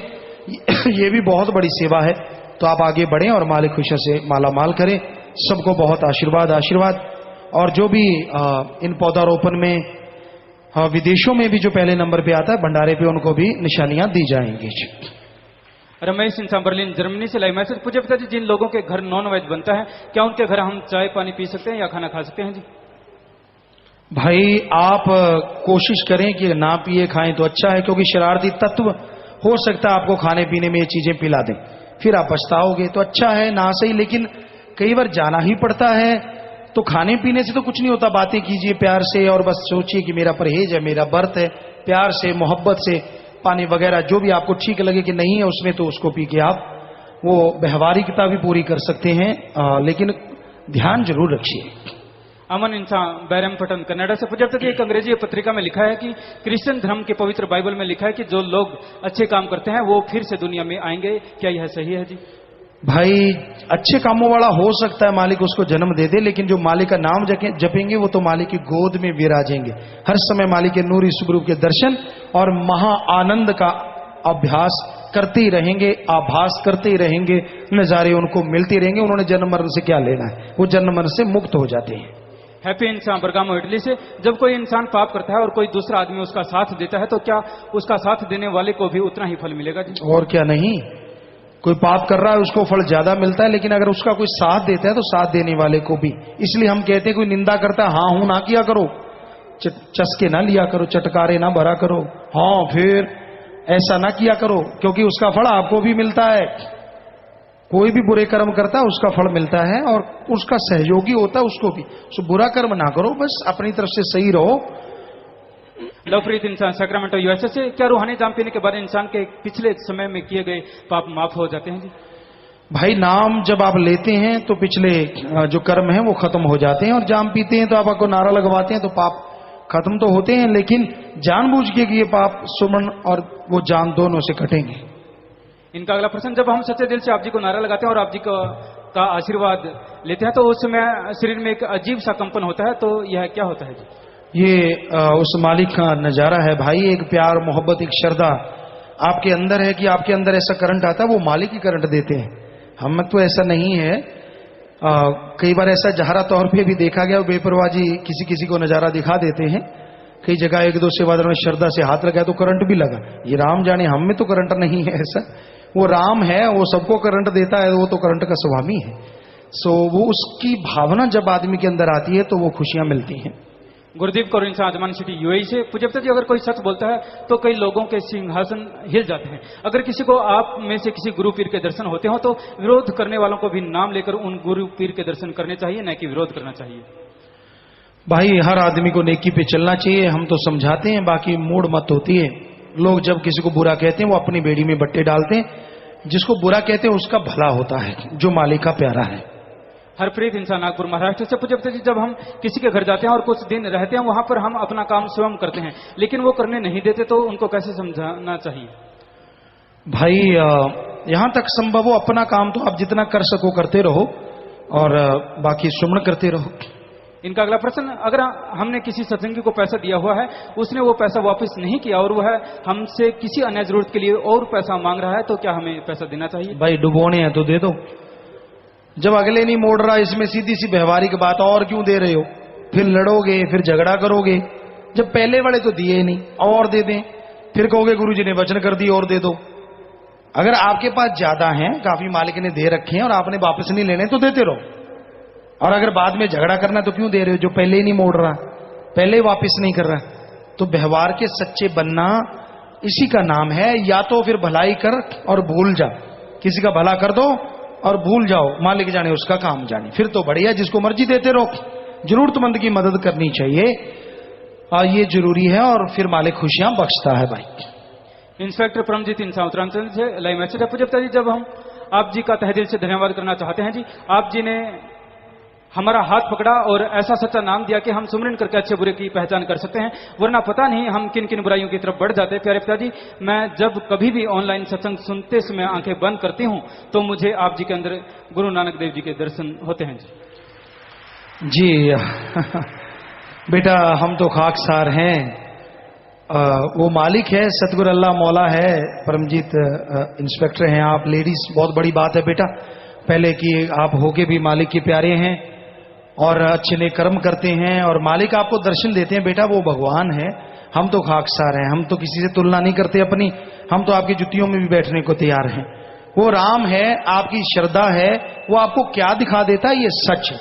ये भी बहुत बड़ी सेवा है। तो आप आगे बढ़ें और मालिक खुशियों से माला माल करें। सबको बहुत आशीर्वाद। और जो भी इन पौधारोपण में विदेशों में भी जो पहले नंबर पे आता है भंडारे पे, उनको भी निशानियां दी जाएंगी। रमेश इंसा बर्लिन जर्मनी से लाइव मैसेज। पूज्य पिताजी जिन लोगों के घर नॉन वेज बनता है, क्या उनके घर हम चाय पानी पी सकते हैं या खाना खा सकते हैं जी? भाई आप कोशिश करें कि ना पिए खाएं तो अच्छा है, क्योंकि शरारती तत्व हो सकता है आपको खाने पीने में ये चीजें पिला दें, फिर आप पछताओगे। तो अच्छा है ना सही, लेकिन कई बार जाना ही पड़ता है। तो खाने पीने से तो कुछ नहीं होता, बातें कीजिए प्यार से और बस सोचिए कि मेरा परहेज है, मेरा व्रत है, प्यार से मोहब्बत से पानी वगैरह जो भी आपको ठीक लगे कि नहीं है उसमें, तो उसको पी के आप वो व्यवहारिकता भी पूरी कर सकते हैं। लेकिन ध्यान जरूर रखिए। अमन इंसान बैरमपटन कनाडा से पूज्य पिताजी, एक अंग्रेजी पत्रिका में लिखा है कि क्रिश्चियन धर्म के पवित्र बाइबल में लिखा है कि जो लोग अच्छे काम करते हैं वो फिर से दुनिया में आएंगे, क्या यह सही है जी? भाई अच्छे कामों वाला हो सकता है मालिक उसको जन्म दे दे, लेकिन जो मालिक का नाम जपेंगे वो तो मालिक की गोद में विराजेंगे, हर समय मालिक के नूरी स्वरूप के दर्शन और महा आनंद का अभ्यास करते ही रहेंगे, आभास करते ही रहेंगे, नजारे उनको मिलते रहेंगे। उन्होंने जन्म मरण से क्या लेना है, वो जन्म मरण से मुक्त हो जाते हैं। हैप्पी इंसान बरगामो इटली से, जब कोई इंसान पाप करता है और कोई दूसरा आदमी उसका साथ देता है तो क्या उसका साथ देने वाले को भी उतना ही फल मिलेगा जी? और क्या नहीं, कोई पाप कर रहा है उसको फल ज्यादा मिलता है, लेकिन अगर उसका कोई साथ देता है तो साथ देने वाले को भी। इसलिए हम कहते हैं कोई निंदा करता है, हाँ हूं ना किया करो, चस्के ना लिया करो, चटकारे ना भरा करो, हाँ फिर ऐसा ना किया करो, क्योंकि उसका फल आपको भी मिलता है। कोई भी बुरे कर्म करता है उसका फल मिलता है, और उसका सहयोगी होता है उसको भी। सो बुरा कर्म ना करो, बस अपनी तरफ से सही रहो। लवप्रीत इंसान सैक्रामेंटो यूएसए से, क्या रूहानी जाम पीने के बाद इंसान के पिछले समय में किए गए पाप माफ हो जाते हैं जी? भाई नाम जब आप लेते हैं तो पिछले जो कर्म है वो खत्म हो जाते हैं, और जाम पीते हैं तो आप आपको नारा लगवाते हैं तो पाप खत्म तो होते हैं, लेकिन जानबूझ के ये पाप सुमन और वो जान दोनों से कटेंगे। इनका अगला प्रश्न, जब हम सच्चे दिल से आप जी को नारा लगाते हैं और आप जी का आशीर्वाद लेते हैं तो उस समय शरीर में एक अजीब सा कंपन होता है, तो यह क्या होता है जी? ये उस मालिक का नजारा है भाई, एक प्यार मोहब्बत एक श्रद्धा आपके अंदर है कि आपके अंदर ऐसा करंट आता है, वो मालिक ही करंट देते हैं, हम तो ऐसा नहीं है। कई बार ऐसा जहरा तौर पे भी देखा गया, बेपरवाही किसी किसी को नजारा दिखा देते हैं। कई जगह एक दो सेवादारों ने श्रद्धा से हाथ लगाया तो करंट भी लगा, ये राम जाने, हम में तो करंट नहीं है ऐसा। वो राम है, वो सबको करंट देता है, वो तो करंट का स्वामी है। सो वो उसकी भावना जब आदमी के अंदर आती है तो वो खुशियां मिलती हैं। गुरदीप कौर इंसान आजमान सिटी यूएई से, पूज्य पिताजी, अगर कोई सच बोलता है तो कई लोगों के सिंहासन हिल जाते हैं। अगर किसी को आप में से किसी गुरु पीर के दर्शन होते हो तो विरोध करने वालों को भी नाम लेकर उन गुरु पीर के दर्शन करने चाहिए, न कि विरोध करना चाहिए? भाई हर आदमी को नेकी पे चलना चाहिए, हम तो समझाते हैं, बाकी मूड मत होती है। लोग जब किसी को बुरा कहते हैं वो अपनी बेड़ी में बट्टे डालते हैं, जिसको बुरा कहते हैं उसका भला होता है जो मालिक का प्यारा है। हरप्रीत इंसान नागपुर महाराष्ट्र से, पूज्य पिताजी, जब हम किसी के घर जाते हैं और कुछ दिन रहते हैं वहां पर हम अपना काम स्वयं करते हैं लेकिन वो करने नहीं देते, तो उनको कैसे समझाना चाहिए? भाई यहां तक संभव हो अपना काम तो आप जितना कर सको करते रहो, और बाकी सुमन करते रहो। इनका अगला प्रश्न, अगर हमने किसी सत्संगी को पैसा दिया हुआ है, उसने वो पैसा वापस नहीं किया और वह हमसे किसी अन्य जरूरत के लिए और पैसा मांग रहा है, तो क्या हमें पैसा देना चाहिए? भाई डुबोने हैं तो दे दो, जब अगले नहीं मोड़ रहा, इसमें सीधी सी व्यवहारिक बात, और क्यों दे रहे हो? फिर लड़ोगे, फिर झगड़ा करोगे। जब पहले वाले तो दिए नहीं और दे दें, फिर कहोगे गुरुजी ने वचन कर दिए और दे दो। अगर आपके पास ज्यादा है, काफी मालिक ने दे रखे हैं और आपने वापस नहीं लेने तो देते रहो, और अगर बाद में झगड़ा करना तो क्यों दे रहे हो? जो पहले ही नहीं मोड़ रहा, पहले ही वापस नहीं कर रहा। तो व्यवहार के सच्चे बनना इसी का नाम है। या तो फिर भलाई कर और भूल जा, किसी का भला कर दो और भूल जाओ, मालिक जाने उसका काम जाने, फिर तो बढ़िया, जिसको मर्जी देते रहो। जरूरतमंद की मदद करनी चाहिए, ये जरूरी है, और फिर मालिक खुशियां बख्शता है भाई। इंस्पेक्टर परमजीत इंसान उत्तरांचल से लाइव मैसेज है, पूज्य पिताजी, जब हम आप जी का तहे दिल से धन्यवाद करना चाहते हैं जी। आप जी ने हमारा हाथ पकड़ा और ऐसा सच्चा नाम दिया कि हम सुमरन करके अच्छे बुरे की पहचान कर सकते हैं, वरना पता नहीं हम किन किन बुराइयों की तरफ बढ़ जाते। प्यारे पिताजी, मैं जब कभी भी ऑनलाइन सत्संग सुनते समय आंखें बंद करती हूं तो मुझे आप जी के अंदर गुरु नानक देव जी के दर्शन होते हैं जी। बेटा हम तो खाकसार हैं, वो मालिक है, सतगुरु अल्लाह मौला है। परमजीत इंस्पेक्टर हैं आप, लेडीज, बहुत बड़ी बात है बेटा, पहले कि आप होके भी मालिक के प्यारे हैं और अच्छे नेक कर्म करते हैं, और मालिक आपको दर्शन देते हैं। बेटा वो भगवान है, हम तो खाकसार हैं, हम तो किसी से तुलना नहीं करते अपनी, हम तो आपकी जुतियों में भी बैठने को तैयार हैं। वो राम है, आपकी श्रद्धा है, वो आपको क्या दिखा देता है? ये सच है।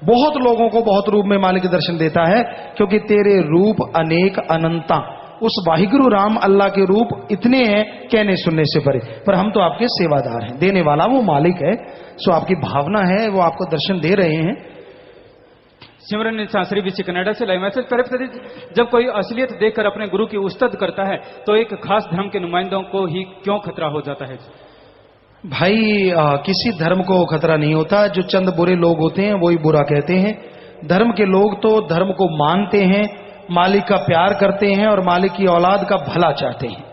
बहुत लोगों को बहुत रूप में मालिक दर्शन देता है, क्योंकि तेरे रूप अनेक अनंता, उस वाहिगुरु राम अल्लाह के रूप इतने हैं कहने सुनने से परे, पर हम तो आपके सेवादार हैं। देने वाला वो मालिक है, सो आपकी भावना है, वो आपको दर्शन दे रहे हैं। सिमरन इंसान श्री बीसी कनाडा से लाइव मैसेज, जब कोई असलियत देखकर अपने गुरु की उस्तद करता है तो एक खास धर्म के नुमाइंदों को ही क्यों खतरा हो जाता है? भाई किसी धर्म को खतरा नहीं होता। जो चंद बुरे लोग होते हैं वही बुरा कहते हैं। धर्म के लोग तो धर्म को मानते हैं, मालिक का प्यार करते हैं और मालिक की औलाद का भला चाहते हैं।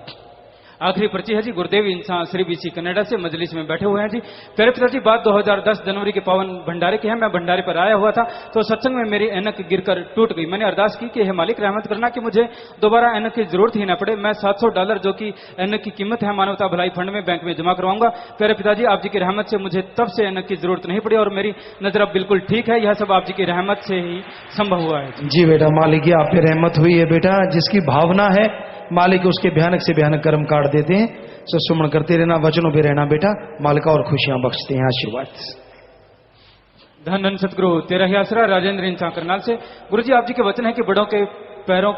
आखिरी पर्ची है जी, गुरुदेव इंसान श्री बीसी कनाडा से मजलिस में बैठे हुए हैं जी। प्यारे पिताजी, बात 2010 जनवरी के पावन भंडारे की है। मैं भंडारे पर आया हुआ था तो सत्संग में मेरी ऐनक गिरकर टूट गई। मैंने अरदास की कि हे मालिक रहमत करना कि मुझे दोबारा ऐनक की जरूरत ही न पड़े। मैं $700 जो कि ऐनक की कीमत है मानवता भलाई फंड में बैंक में जमा करवाऊंगा। प्यारे पिताजी, आप जी की रहमत से मुझे तब से ऐनक की जरूरत नहीं पड़ी और मेरी नजर अब बिल्कुल ठीक है। यह सब आप जी की रहमत से ही संभव हुआ है। जी बेटा, मालिक की आप पे रहमत हुई है बेटा। जिसकी भावना है मालिक उसके भयानक से भयानक कर्म काट देते हैं। सो सुमन करते रहना, वचनों पे रहना बेटा, मालिक और खुशियां बख्शते हैं। आशीर्वाद। धन धन सतगुरु तेरा ही आसरा। राजेंद्र इंसान करनाल से। गुरु जी, आप जी के वचन है कि बड़ों के पैरों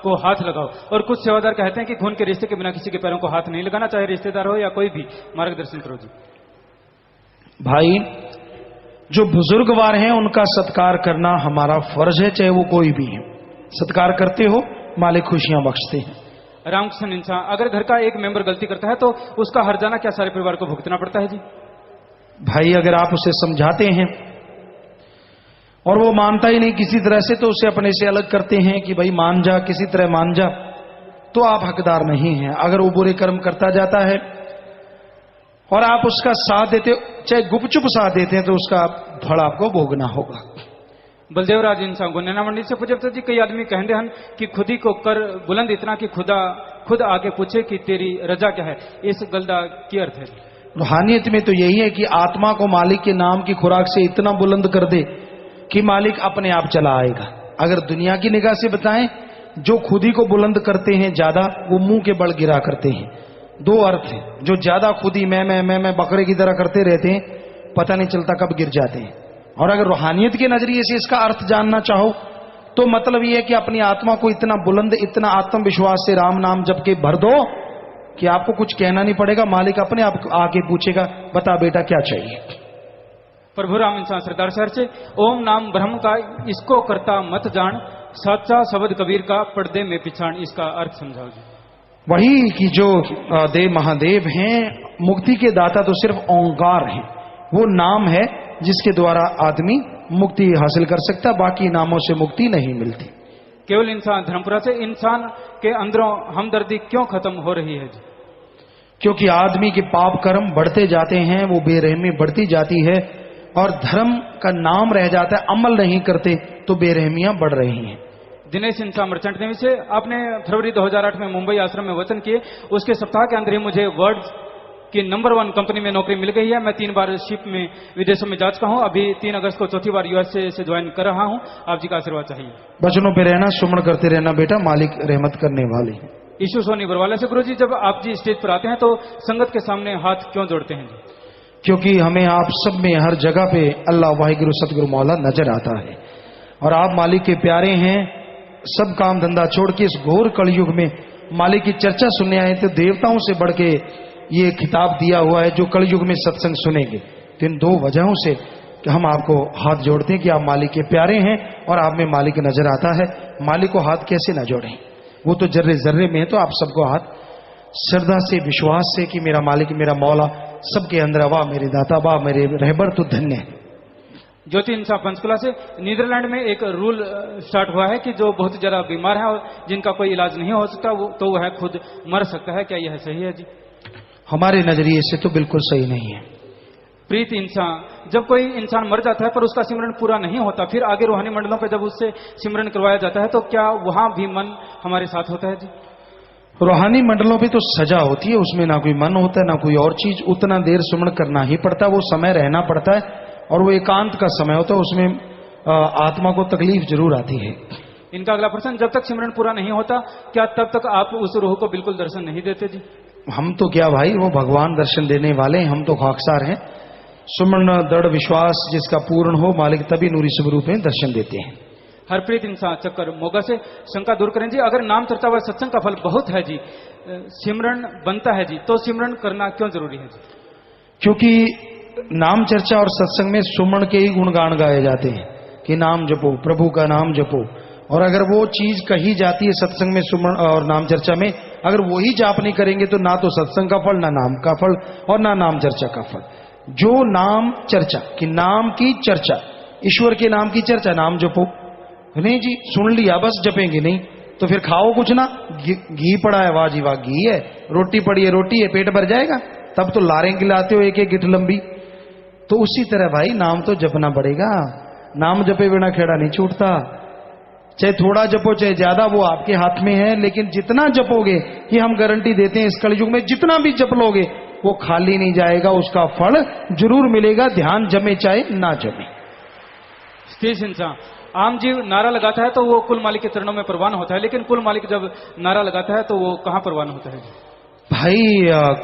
को हाथ लगाओ, और कुछ सेवादार कहते हैं कि खून के रिश्ते के बिना किसी के पैरों को हाथ नहीं लगाना, चाहे रिश्तेदार हो या कोई भी। मार्गदर्शन करो जी। भाई, जो बुजुर्गवार हैं उनका सत्कार करना हमारा फर्ज है, चाहे वो कोई भी है। सत्कार करते हो, मालिक खुशियां बख्शते हैं। रामकृष्ण इंसान, अगर घर का एक मेंबर गलती करता है तो उसका हर्जाना क्या सारे परिवार को भुगतना पड़ता है जी? भाई, अगर आप उसे समझाते हैं और वो मानता ही नहीं किसी तरह से, तो उसे अपने से अलग करते हैं कि भाई मान जा, किसी तरह मान जा, तो आप हकदार नहीं हैं। अगर वो बुरे कर्म करता जाता है और आप उसका साथ देते, चाहे गुपचुप साथ देते हैं, तो उसका फल आपको भोगना होगा। बलदेवराज इंसान गुन्ना मंडी से पूछे जी, कई आदमी कहते हैं कि खुद ही को कर बुलंद इतना कि खुदा खुद आके पूछे कि तेरी रजा क्या है। इस गलदा की अर्थ है? रूहानियत में तो यही है कि आत्मा को मालिक के नाम की खुराक से इतना बुलंद कर दे कि मालिक अपने आप चला आएगा। अगर दुनिया की निगाह से बताएं, जो खुद ही को बुलंद करते हैं ज्यादा, वो मुंह के बल गिरा करते हैं। दो अर्थ है। जो ज्यादा खुद ही मैं बकरे की तरह करते रहते हैं, पता नहीं चलता कब गिर जाते हैं। और अगर रूहानियत के नजरिए से इसका अर्थ जानना चाहो तो मतलब यह है कि अपनी आत्मा को इतना बुलंद, इतना आत्मविश्वास से राम नाम जप के भर दो कि आपको कुछ कहना नहीं पड़ेगा। मालिक अपने आप आके पूछेगा, बता बेटा क्या चाहिए। प्रभु राम इंसान सरदार शहर से। ओम नाम ब्रह्म का इसको करता मत जान, सच्चा शब्द कबीर का पर्दे में पिछाड़। इसका अर्थ समझाओ जी। वही कि जो देव महादेव हैं, मुक्ति के दाता तो सिर्फ ओंकार हैं। वो नाम है जिसके द्वारा आदमी मुक्ति हासिल कर सकता, बाकी नामों से मुक्ति नहीं मिलती। केवल इंसान धर्मपुरा से। इंसान के अंदरों हमदर्दी क्यों खत्म हो रही है जी? क्योंकि आदमी के पाप कर्म बढ़ते जाते हैं, वो बेरहमी बढ़ती जाती है और धर्म का नाम रह जाता है। अमल नहीं करते तो बेरहमियां बढ़ रही हैं। दिनेश इंसान मर्चेंट नेवी से। आपने फरवरी 2008 में मुंबई आश्रम में वचन किए, उसके सप्ताह के अंदर ही मुझे वर्ल्ड की नंबर 1 कंपनी में नौकरी मिल गई है। मैं 3 बार शिप में विदेशों में जा चुका हूं। अभी 3 अगस्त को चौथी बार यूएसए से ज्वाइन कर रहा हूं। आप जी का आशीर्वाद चाहिए। वचनों पे रहना, सुमन करते रहना बेटा, मालिक रहमत करने वाले हैं। ईशु सोनी बरवाला से। गुरु जी, जब आप जी स्टेज पर आते हैं तो संगत के सामने हाथ क्यों जोड़ते हैं जी? क्योंकि हमें आप सब में हर जगह पे अल्लाह वाहिगुरु सतगुरु मौला नजर आता है और आप मालिक के प्यारे हैं। सब काम धंधा छोड़ के इस घोर कलयुग में मालिक की चर्चा सुनने आए, तो देवताओं से बढ़ के ये खिताब दिया हुआ है जो कलयुग में सत्संग सुनेंगे। तो इन 2 वजहों से कि हम आपको हाथ जोड़ते हैं कि आप मालिक के प्यारे हैं और आप में मालिक नजर आता है। मालिक को हाथ कैसे ना जोड़ें, वो तो जर्रे जर्रे में है। तो आप सबको हाथ श्रद्धा से, विश्वास से कि मेरा मालिक, मेरा मौला सबके अंदर, वाह मेरे दाता, वाह मेरे रहबर, तो धन्य है। ज्योति इंसान पंचकुला से। नीदरलैंड में एक रूल स्टार्ट हुआ है कि जो बहुत ज्यादा बीमार है और जिनका कोई इलाज नहीं हो सकता, वो तो वह खुद मर सकता है। क्या यह सही है जी? हमारे नजरिए से तो बिल्कुल सही नहीं है। प्रीत इंसान, जब कोई इंसान मर जाता है पर उसका सिमरन पूरा नहीं होता, फिर आगे रूहानी मंडलों पर जब उससे सिमरन करवाया जाता है, तो क्या वहां भी मन हमारे साथ होता है जी? रूहानी मंडलों पे तो सजा होती है, उसमें ना कोई मन होता है ना कोई और चीज। उतना देर सुमन करना ही पड़ता है, वो समय रहना पड़ता है और वो एकांत का समय होता है। उसमें आत्मा को तकलीफ जरूर आती है। इनका अगला प्रश्न, जब तक सिमरन पूरा नहीं होता क्या तब तक आप उस रूह को बिल्कुल दर्शन नहीं देते जी? हम तो क्या भाई, वो भगवान दर्शन देने वाले हैं, हम तो खाकसार हैं। सुमन दृढ़ विश्वास जिसका पूर्ण हो, मालिक तभी नूरी स्वरूप में दर्शन देते हैं। हरप्रीत इंसान चक्कर मोगा से। शंका दूर करें जी, अगर नाम चर्चा व सत्संग का फल बहुत है जी, सिमरन बनता है जी, तो सिमरन करना क्यों जरूरी है जी? क्योंकि नाम चर्चा और सत्संग में सुमन के ही गुणगान गाए जाते हैं कि नाम जपो, प्रभु का नाम जपो। और अगर वो चीज कही जाती है सत्संग में, सुमन और नाम चर्चा में, अगर वही जाप नहीं करेंगे तो ना तो सत्संग का फल, ना नाम का फल और ना नाम चर्चा का फल। जो नाम चर्चा कि नाम की चर्चा, ईश्वर के नाम की चर्चा, नाम जपो नहीं जी, सुन लिया बस, जपेंगे नहीं तो फिर खाओ कुछ ना। घी पड़ा है, वाह जी वाह घी है, रोटी पड़ी है, रोटी है, पेट भर जाएगा? तब तो लारें खिलाते हो एक एक गिठ लंबी। तो उसी तरह भाई नाम तो जपना पड़ेगा, नाम जपे बिना खेड़ा नहीं छूटता। चाहे थोड़ा जपो चाहे ज्यादा, वो आपके हाथ में है, लेकिन जितना जपोगे, ये हम गारंटी देते हैं इस कलयुग में, जितना भी जप लोगे वो खाली नहीं जाएगा, उसका फल जरूर मिलेगा, ध्यान जमे चाहे ना जमे। स्टेज इंसान आम जीव नारा लगाता है तो वो कुल मालिक के चरणों में प्रवान होता है, लेकिन कुल मालिक जब नारा लगाता है तो वो कहाँ प्रवान होता है? भाई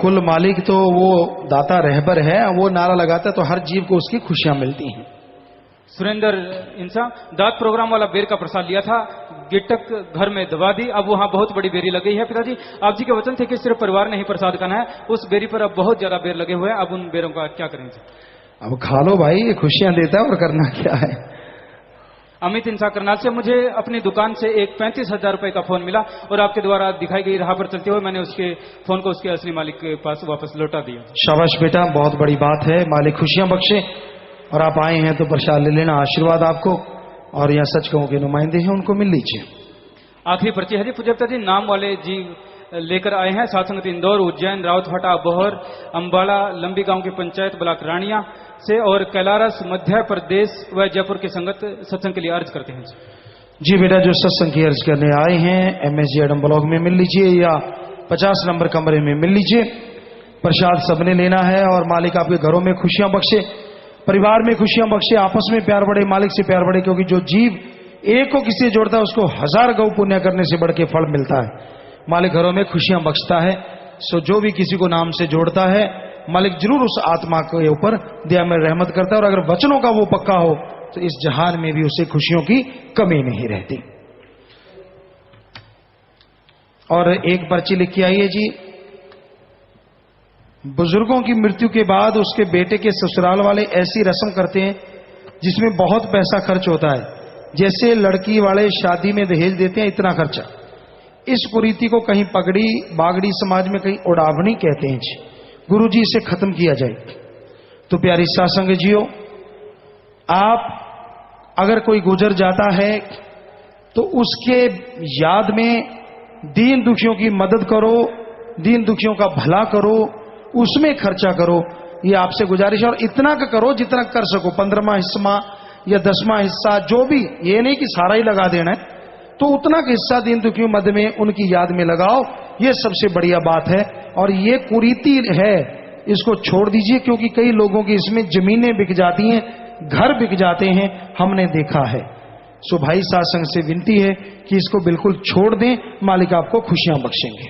कुल मालिक तो वो दाता रहबर है, वो नारा लगाता है तो हर जीव को उसकी खुशियां मिलती हैं। सुरेंद्र इंसान दांत प्रोग्राम वाला बेर का प्रसाद लिया था, गिटक घर में दबा दी, अब वहां बहुत बड़ी बेरी लग गई है। पिताजी आप जी के वचन थे कि सिर्फ परिवार ने ही प्रसाद खाना है, उस बेरी पर अब बहुत ज्यादा बेर लगे हुए हैं, अब उन बेरों का क्या करेंगे? अब खा लो भाई, ये खुशियां देता है और करना क्या है। अमित इंसान करनाल से मुझे अपनी दुकान से एक 35,000 रुपए का फोन मिला और आपके द्वारा दिखाई गई राह पर चलते हुए मैंने उसके फोन को उसके असली मालिक के पास वापस लौटा दिया। शाबाश बेटा, बहुत बड़ी बात है, मालिक खुशियां बख्शे। और आप आए हैं तो प्रसाद ले लेना, आशीर्वाद आपको, और यहाँ सच कहूं के नुमाइंदे हैं उनको मिल लीजिए। आखिरी पर्ची है जी, पूज्यता जी नाम वाले जीव लेकर आए हैं, साथ संगत इंदौर, उज्जैन, राउतहटा, बोहर, अंबाला, लंबी गांव की पंचायत ब्लॉक रानिया से और कैलारस मध्य प्रदेश व जयपुर की संगत सत्संग के लिए अर्ज करते हैं। जी बेटा, जो सत्संग की अर्ज करने आए हैं MSG एडम ब्लॉक में मिल लीजिए या 50 नंबर कमरे में मिल लीजिए। प्रसाद सबने लेना है और मालिक आपके घरों में खुशियां बख्शे, परिवार में खुशियां बख्शे, आपस में प्यार बढ़े, मालिक से प्यार बढ़े, क्योंकि जो जीव एक को किसी से जोड़ता है उसको 1000 गौ पुण्य करने से बढ़ के फल मिलता है। मालिक घरों में खुशियां बख्शता है। सो जो भी किसी को नाम से जोड़ता है, मालिक जरूर उस आत्मा के ऊपर दया में रहमत करता है, और अगर वचनों का वो पक्का हो तो इस जहान में भी उसे खुशियों की कमी नहीं रहती। और एक पर्ची लिख के आइए जी। बुजुर्गों की मृत्यु के बाद उसके बेटे के ससुराल वाले ऐसी रस्म करते हैं जिसमें बहुत पैसा खर्च होता है, जैसे लड़की वाले शादी में दहेज देते हैं, इतना खर्चा। इस कुरीति को कहीं पगड़ी बागड़ी समाज में कहीं उड़ावनी कहते हैं जी। गुरु जी इसे खत्म किया जाए। तो प्यारी सासंग जियो, आप अगर कोई गुजर जाता है तो उसके याद में दीन दुखियों की मदद करो, दीन दुखियों का भला करो, उसमें खर्चा करो, ये आपसे गुजारिश है। और इतना का करो जितना कर सको, 15वां हिस्सा या 10वां हिस्सा, जो भी, ये नहीं कि सारा ही लगा देना है, तो उतना का हिस्सा दीन दुखियों मद में उनकी याद में लगाओ, ये सबसे बढ़िया बात है। और ये कुरीति है, इसको छोड़ दीजिए, क्योंकि कई लोगों की इसमें जमीनें बिक जाती हैं, घर बिक जाते हैं, हमने देखा है। सो भाई सासंग से विनती है कि इसको बिल्कुल छोड़ दें, मालिक आपको खुशियां बख्शेंगे।